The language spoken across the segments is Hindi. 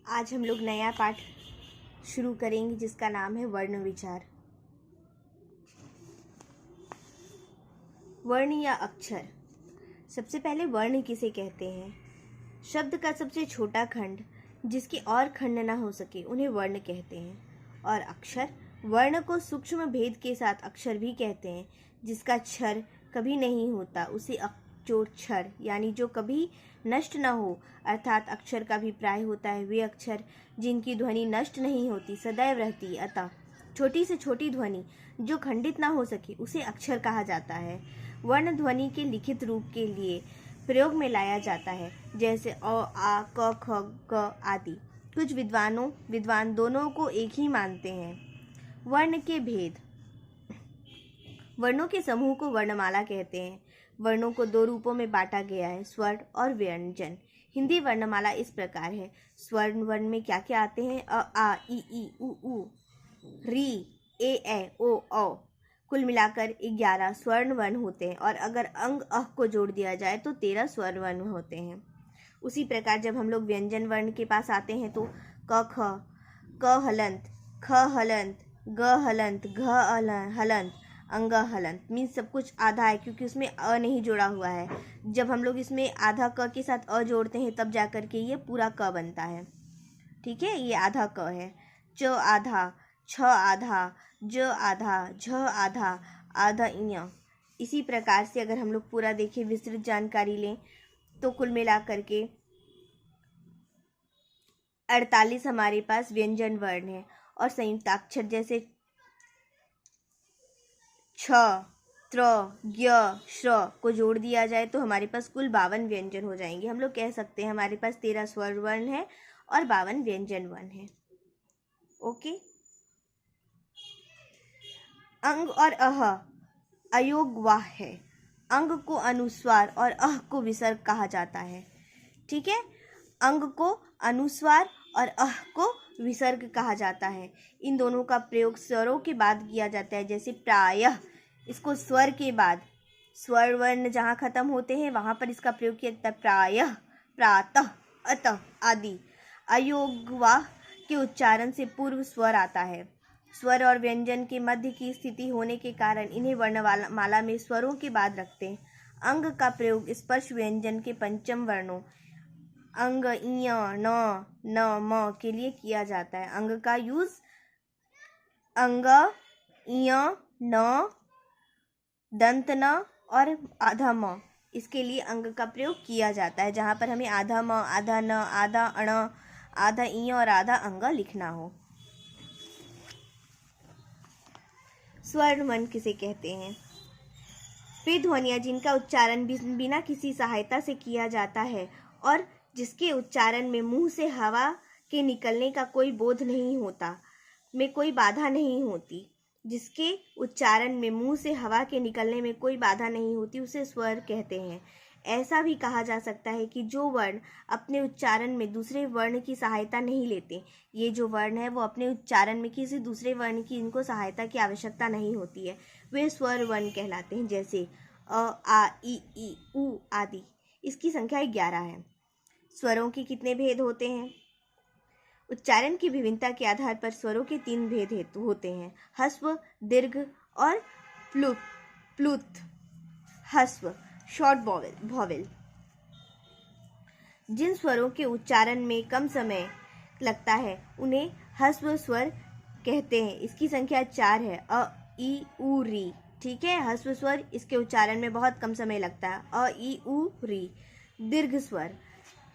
आज हम लोग नया पाठ शुरू करेंगे जिसका नाम है वर्ण विचार। वर्ण या अक्षर। सबसे पहले वर्ण किसे कहते हैं? शब्द का सबसे छोटा खंड जिसके और खंड ना हो सके उन्हें वर्ण कहते हैं। और अक्षर, वर्ण को सूक्ष्म भेद के साथ अक्षर भी कहते हैं। जिसका क्षर कभी नहीं होता उसे अक्षर यानी जो कभी नष्ट न हो, अर्थात अक्षर का भी प्राय होता है वे अक्षर जिनकी ध्वनि नष्ट नहीं होती, सदैव रहती। अतः छोटी से छोटी ध्वनि जो खंडित ना हो सके उसे अक्षर कहा जाता है। वर्ण ध्वनि के लिखित रूप के लिए प्रयोग में लाया जाता है, जैसे अ, आ, क, ख, ग आदि। कुछ विद्वान दोनों को एक ही मानते हैं। वर्ण के भेद। वर्णों के समूह को वर्णमाला कहते हैं। वर्णों को दो रूपों में बांटा गया है, स्वर्ण और व्यंजन। हिंदी वर्णमाला इस प्रकार है। स्वर्ण वर्ण में क्या क्या आते हैं? अ, आ, ई, उ, री, ए, ओ, औ। कुल मिलाकर 11 स्वर्ण वर्ण होते हैं और अगर अंग अह को जोड़ दिया जाए तो 13 स्वर्ण वर्ण होते हैं। उसी प्रकार जब हम लोग व्यंजन वर्ण के पास आते हैं तो क, ख, क हलंत, ख हलंत, ग हलंत, घ हलंत, अंग हलंत। मीन्स सब कुछ आधा है क्योंकि उसमें अ नहीं जोड़ा हुआ है। जब हम लोग इसमें आधा क के साथ अ जोड़ते हैं तब जाकर के ये पूरा क बनता है। ठीक है, ये आधा क है। च आधा, छ आधा, ज आधा, झ आधा, आधा इया। इसी प्रकार से अगर हम लोग पूरा देखें, विस्तृत जानकारी लें तो कुल मिला करके 48 हमारे पास व्यंजन वर्ण है। और संयुक्ताक्षर जैसे छ, त्र, ज्ञ, श्र को जोड़ दिया जाए तो हमारे पास कुल 52 व्यंजन हो जाएंगे। हम लोग कह सकते हैं हमारे पास 13 स्वर वर्ण है और 52 व्यंजन वर्ण है। ओके। अंग और अह अयोगवाह है। अंग को अनुस्वार और अह को विसर्ग कहा जाता है। ठीक है, अंग को अनुस्वार और अह को विसर्ग कहा जाता है। इन दोनों का प्रयोग स्वरों के बाद किया जाता है, जैसे प्रायः, इसको स्वर के बाद, स्वर वर्ण जहाँ खत्म होते हैं वहाँ पर इसका प्रयोग किया जाता है। प्रायः, प्रातः, अतः आदि। अयोगवाह के उच्चारण से पूर्व स्वर आता है। स्वर और व्यंजन के मध्य की स्थिति होने के कारण इन्हें वर्णमाला में स्वरों के बाद रखते हैं। अंग का प्रयोग स्पर्श व्यंजन के पंचम वर्णों अंग, इय, न, म के लिए किया जाता है। अंग का यूज अंग, इय, न, दंत न और आधा म, इसके लिए अंग का प्रयोग किया जाता है जहाँ पर हमें आधा म, आधा न, आधा अण, आधा इय और आधा अंग लिखना हो। स्वर्ण वर्ण किसे कहते हैं? वे ध्वनियाँ जिनका उच्चारण बिना किसी सहायता से किया जाता है और जिसके उच्चारण में मुंह से हवा के निकलने का कोई बोध नहीं होता, में कोई बाधा नहीं होती। जिसके उच्चारण में मुंह से हवा के निकलने में कोई बाधा नहीं होती उसे स्वर कहते हैं। ऐसा भी कहा जा सकता है कि जो वर्ण अपने उच्चारण में दूसरे वर्ण की सहायता नहीं लेते, ये जो वर्ण है वो अपने उच्चारण में किसी दूसरे वर्ण की इनको सहायता की आवश्यकता नहीं होती है, वे स्वर वर्ण कहलाते हैं। जैसे अ, आ, ई, उ आदि। इसकी संख्या 11 है। स्वरों के कितने भेद होते हैं? उच्चारण की विभिन्नता के आधार पर स्वरों के 3 भेद होते हैं, ह्रस्व, दीर्घ और प्लुत। ह्रस्व, शॉर्ट वॉवेल। जिन स्वरों के उच्चारण में कम समय लगता है उन्हें ह्रस्व स्वर कहते हैं। इसकी संख्या 4 है। अ, ई, उ, री। ठीक है, ह्रस्व स्वर, इसके उच्चारण में बहुत कम समय लगता है। अ, ई, उ, री। दीर्घ स्वर,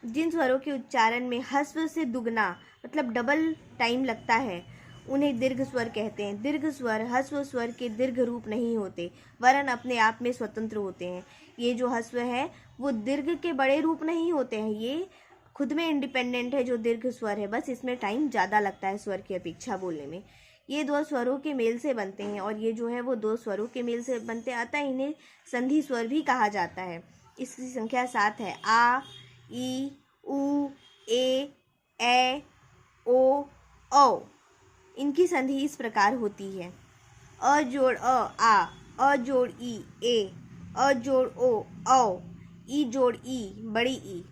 जिन स्वरों के उच्चारण में ह्रस्व से दुगना मतलब डबल टाइम लगता है उन्हें दीर्घ स्वर कहते हैं। दीर्घ स्वर ह्रस्व स्वर के दीर्घ रूप नहीं होते, वरन अपने आप में स्वतंत्र होते हैं। ये जो ह्रस्व है वो दीर्घ के बड़े रूप नहीं होते हैं, ये खुद में इंडिपेंडेंट है जो दीर्घ स्वर है, बस इसमें टाइम ज़्यादा लगता है स्वर की अपेक्षा बोलने में। ये 2 स्वरों के मेल से बनते हैं और ये जो है वो 2 स्वरों के मेल से बनते हैं, अतः इन्हें संधि स्वर भी कहा जाता है। इसकी संख्या 7 है। आ, ई, उ, ए, ओ, औ। इनकी संधि इस प्रकार होती है। अ जोड़ अ जोड़ ई, ए, अ जोड़ ओ, औ, ई जोड़ ई, बड़ी ई,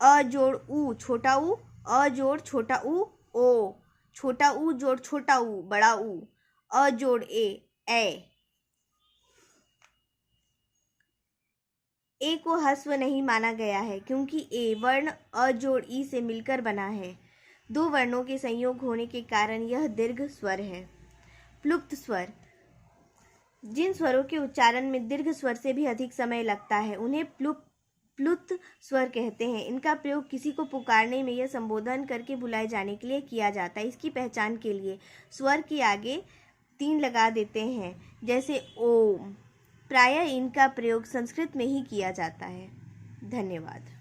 अ जोड़ उ, छोटा ऊ, अ जोड़ छोटा ऊ ओ, छोटा ऊ जोड़ छोटा ऊ बड़ा ऊ, अ जोड़ ए। ए को ह्रस्व नहीं माना गया है क्योंकि ए वर्ण अ जोड़ ई से मिलकर बना है। दो वर्णों के संयोग होने के कारण यह दीर्घ स्वर है। प्लुप्त स्वर, जिन स्वरों के उच्चारण में दीर्घ स्वर से भी अधिक समय लगता है उन्हें प्लुप्त स्वर कहते हैं। इनका प्रयोग किसी को पुकारने में या संबोधन करके बुलाए जाने के लिए किया जाता है। इसकी पहचान के लिए स्वर के आगे 3 लगा देते हैं, जैसे ओम। प्रायः इनका प्रयोग संस्कृत में ही किया जाता है। धन्यवाद।